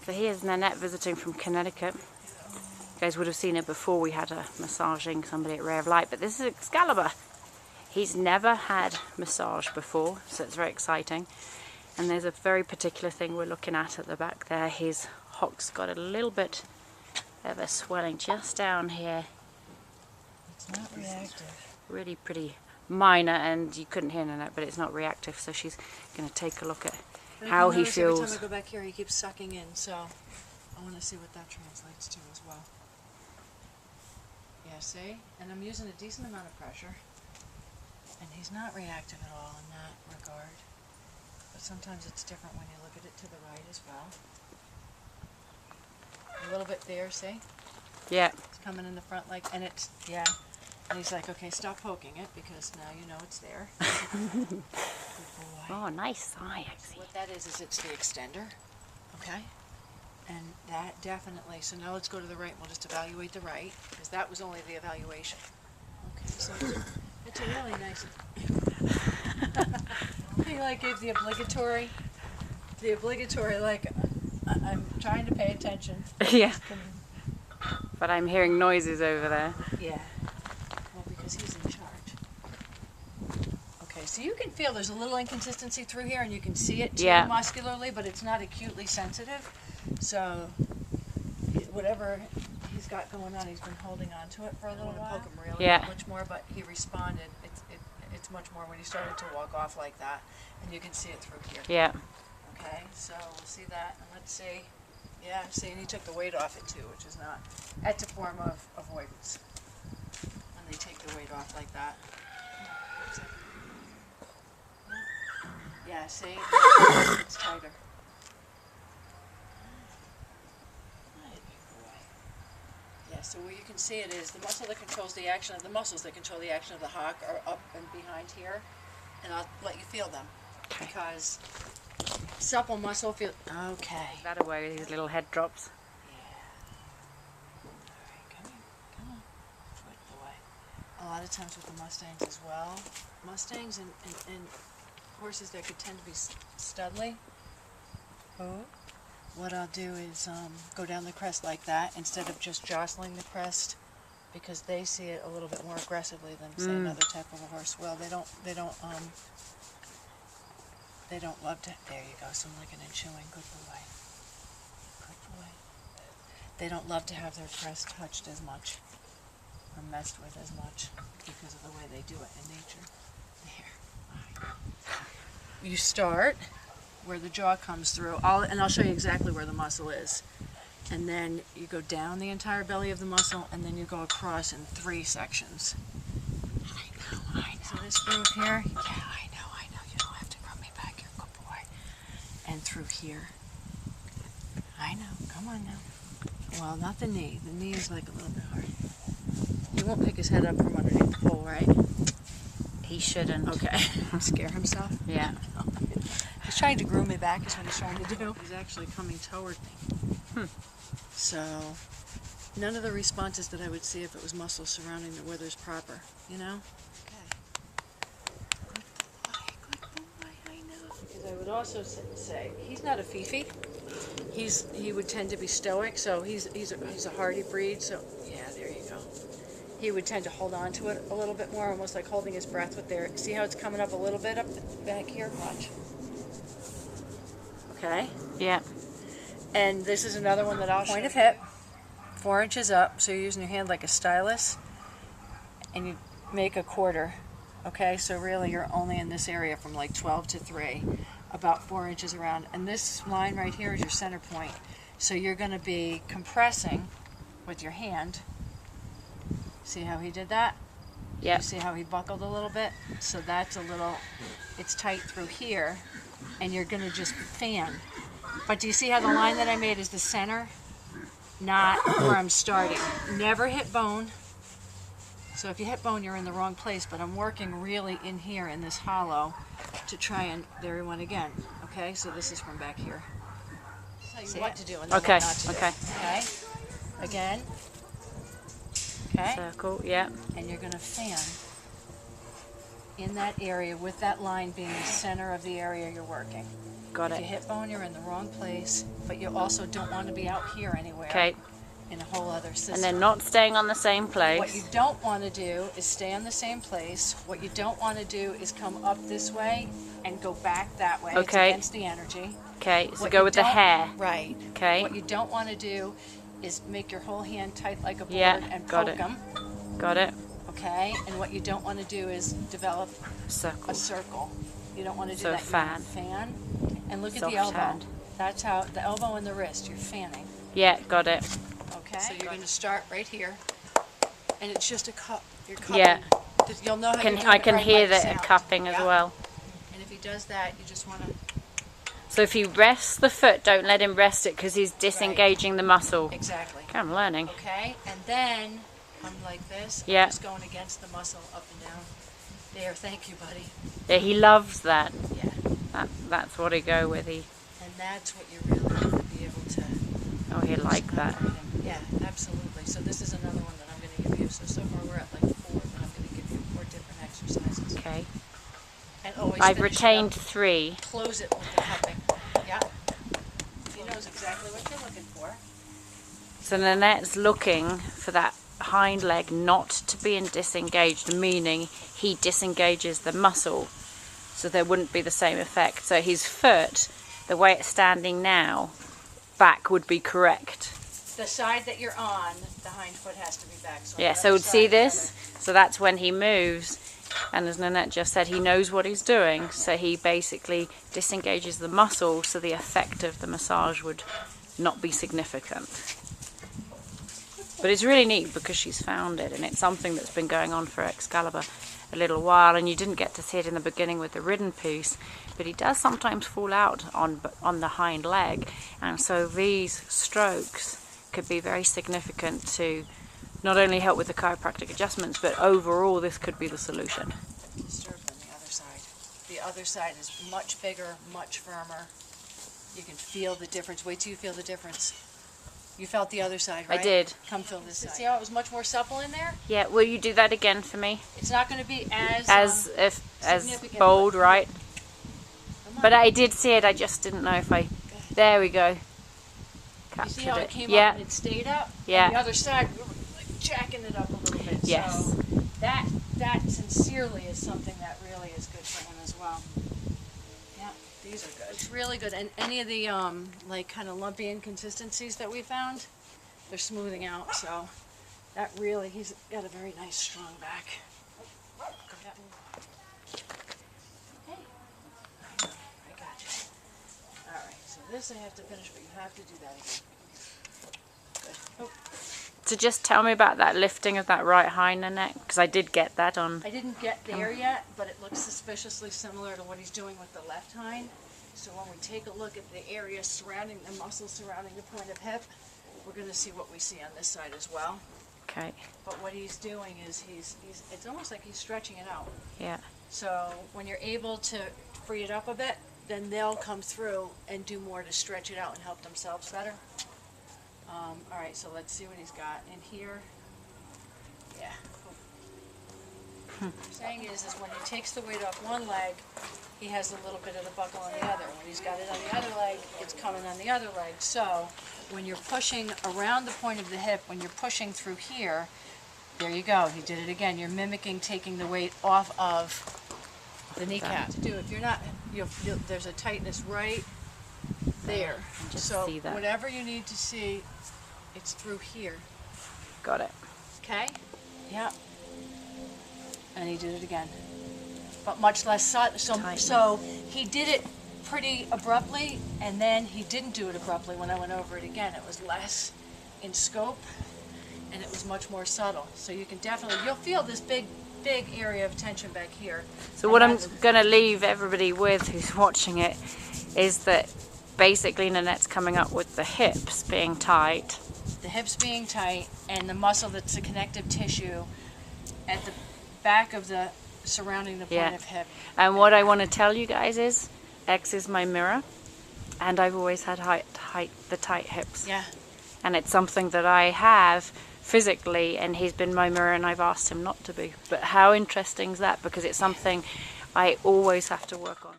So here's Nanette visiting from Connecticut. You guys would have seen it before we had her massaging somebody at Ray of Light, but this is Excalibur. He's never had massage before, so it's very exciting. And there's a very particular thing we're looking at the back there. His hock's got a little bit of a swelling just down here. It's not reactive. Really pretty minor, and you couldn't hear Nanette, but it's not reactive, so she's going to take a look at how he feels. Every time I go back here, he keeps sucking in, so I want to see what that translates to as well. Yeah, see? And I'm using a decent amount of pressure, and he's not reactive at all in that regard. But sometimes it's different when you look at it to the right as well. A little bit there, see? Yeah. It's coming in the front like, and it's, yeah. And he's like, okay, stop poking it, because now you know it's there. Good boy. Oh, nice eye, actually. What that is it's the extender, okay? And that definitely, so now let's go to the right, we'll just evaluate the right, because that was only the evaluation. Okay, so it's a really nice, he like gave the obligatory, like, I'm trying to pay attention. Yeah. But I'm hearing noises over there. Yeah. Well, because he's in charge. Okay, so you can feel there's a little inconsistency through here, and you can see it too, yeah, muscularly, but it's not acutely sensitive. So whatever he's got going on, he's been holding on to it for a little while. Poke him really much more, but he responded. It's much more when he started to walk off like that, and you can see it through here. Yeah. Okay, so we'll see that, and let's see. Yeah, see, and he took the weight off it too, which is not. That's a form of avoidance. When they take the weight off like that. Yeah, see? It's tighter. Yeah, so where you can see it is the muscle that controls the action of the muscles that control the action of the hock are up and behind here. And I'll let you feel them. Okay. Because supple muscle feel. Okay. That away, these little head drops. Yeah. Alright, come on. Good boy. A lot of times with the Mustangs as well. Mustangs and horses that could tend to be studly. Oh. What I'll do is go down the crest like that instead of just jostling the crest, because they see it a little bit more aggressively than say another type of a horse will. They don't love to. There you go. Some licking and chewing. Good boy. Good boy. They don't love to have their crest touched as much or messed with as much because of the way they do it in nature. There. You start where the jaw comes through, and I'll show you exactly where the muscle is. And then you go down the entire belly of the muscle, and then you go across in 3 sections. I know. So this groove here, yeah, I know. You don't have to rub me back here, good boy. And through here. I know, come on now. Well, not the knee. The knee is like a little bit hard. He won't pick his head up from underneath the pole, right? He shouldn't. Okay. Scare himself? Yeah. He's trying to groom me back is what he's trying to do. He's actually coming toward me. So, none of the responses that I would see if it was muscle surrounding the withers proper, you know? Okay. Good boy, I know. Because I would also say, he's not a fifi. He would tend to be stoic, so he's a hardy breed, so, yeah, there you go. He would tend to hold on to it a little bit more, almost like holding his breath with there. See how it's coming up a little bit up back here? Watch. Okay. Yeah. And this is another one that I'll show. Point of hip, 4 inches up, so you're using your hand like a stylus, and you make a quarter. Okay, so really you're only in this area from like 12 to 3, about 4 inches around. And this line right here is your center point. So you're going to be compressing with your hand. See how he did that? Yeah. You see how he buckled a little bit? So that's a little, it's tight through here, and you're going to just fan. But do you see how the line that I made is the center? Not where I'm starting. Never hit bone. So if you hit bone, you're in the wrong place, but I'm working really in here in this hollow to try and, there we went again. Okay, so this is from back here. Tell you what to do and then what not to do. Okay. Again. Okay. Circle, yeah. And you're going to fan. in that area with that line being the center of the area you're working. Got If it. you hip bone, you're in the wrong place, but you also don't want to be out here anywhere. Okay. In a whole other system. And then not staying on the same place. What you don't want to do is stay on the same place. What you don't want to do is come up this way and go back that way. Okay. It's against the energy. Okay, so What go you with the don't- hair. Right. Okay. What you don't want to do is make your whole hand tight like a board Yeah, and got poke it. them. Got it. Okay. And what you don't want to do is develop Circle. a circle. You don't want to do So that. fan. You fan. And look at Soft the elbow. hand. That's how the elbow and the wrist. You're fanning. Yeah, got it. Okay. So you're going to start right here, and it's just a cup. You're cupping. Yeah. You'll know how you're doing I it can right hear by the the sound. cupping as Yeah. well. And if he does that, you just want to So if he rests the foot, don't let him rest it because he's disengaging the muscle. exactly. Okay, I'm learning. Okay, and then come like this. Yeah. Just going against the muscle up and down. There. Thank you, buddy. Yeah, he loves that. Yeah. That's what he go with. And that's what you really want to be able to. Oh, he like that. Yeah, absolutely. So this is another one that I'm going to give you. So far we're at like 4, but I'm going to give you 4 different exercises. Okay. And always I've finish it retained up. 3. Close it with the cupping. Yeah. He knows exactly what you're looking for. So Nanette's looking for that hind leg not to be disengaged, meaning he disengages the muscle, so there wouldn't be the same effect. So his foot, the way it's standing now, back would be correct. The side that you're on, the hind foot has to be back. So on Yeah, the so other see side, this? So that's when he moves, and as Nanette just said, he knows what he's doing, so he basically disengages the muscle, so the effect of the massage would not be significant. But it's really neat because she's found it, and it's something that's been going on for Excalibur a little while, and you didn't get to see it in the beginning with the ridden piece, but he does sometimes fall out on the hind leg, and so these strokes could be very significant to not only help with the chiropractic adjustments, but overall this could be the solution. Disturb on the other side. The other side is much bigger, much firmer. You can feel the difference. Wait till you feel the difference. You felt the other side, right? I did. Come feel this side. See how it was much more supple in there? Yeah, will you do that again for me? It's not going to be as As significant, bold, but- right? Come on. But I did see it, I just didn't know if I... There we go. You see how Captured it came Yeah. up and it stayed up? Yeah. And the other side, we were like jacking it up a little bit. Yes. So that sincerely is something that really is good for him as well. Yeah, these are good. It's really good. And any of the like kind of lumpy inconsistencies that we found, they're smoothing out. So that really, he's got a very nice strong back. Yeah. Hey. I got you. All right, so this I have to finish, but you have to do that again. Good. Oh, So just tell me about that lifting of that right hind, Nanette, because I did get that on... I didn't get there yet, but it looks suspiciously similar to what he's doing with the left hind. So when we take a look at the area surrounding the muscles surrounding the point of hip, we're going to see what we see on this side as well. Okay, But what he's doing is it's almost like he's stretching it out. yeah. So when you're able to free it up a bit, then they'll come through and do more to stretch it out and help themselves better. All right, so let's see what he's got in here. Yeah. What I'm saying is when he takes the weight off one leg, he has a little bit of the buckle on the other. When he's got it on the other leg, it's coming on the other leg. So when you're pushing around the point of the hip, when you're pushing through here, there you go. He did it again. You're mimicking taking the weight off of the kneecap. If you're not, there's a tightness right there. can just So see that. whatever you need to see, it's through here. Got it. Okay? Yeah. And he did it again. But much less so he did it pretty abruptly, and then he didn't do it abruptly when I went over it again. It was less in scope, and it was much more subtle. So you can definitely, you'll feel this big area of tension back here. So And what I'm that's- going to leave everybody with who's watching it is that basically Nanette's coming up with the hips being tight. The hips being tight, and the muscle that's the connective tissue at the back of the surrounding the point Yeah. of hip. And what I want to tell you guys is, X is my mirror, and I've always had the tight hips. Yeah. And it's something that I have physically, and he's been my mirror and I've asked him not to be. But how interesting is that? Because it's something I always have to work on.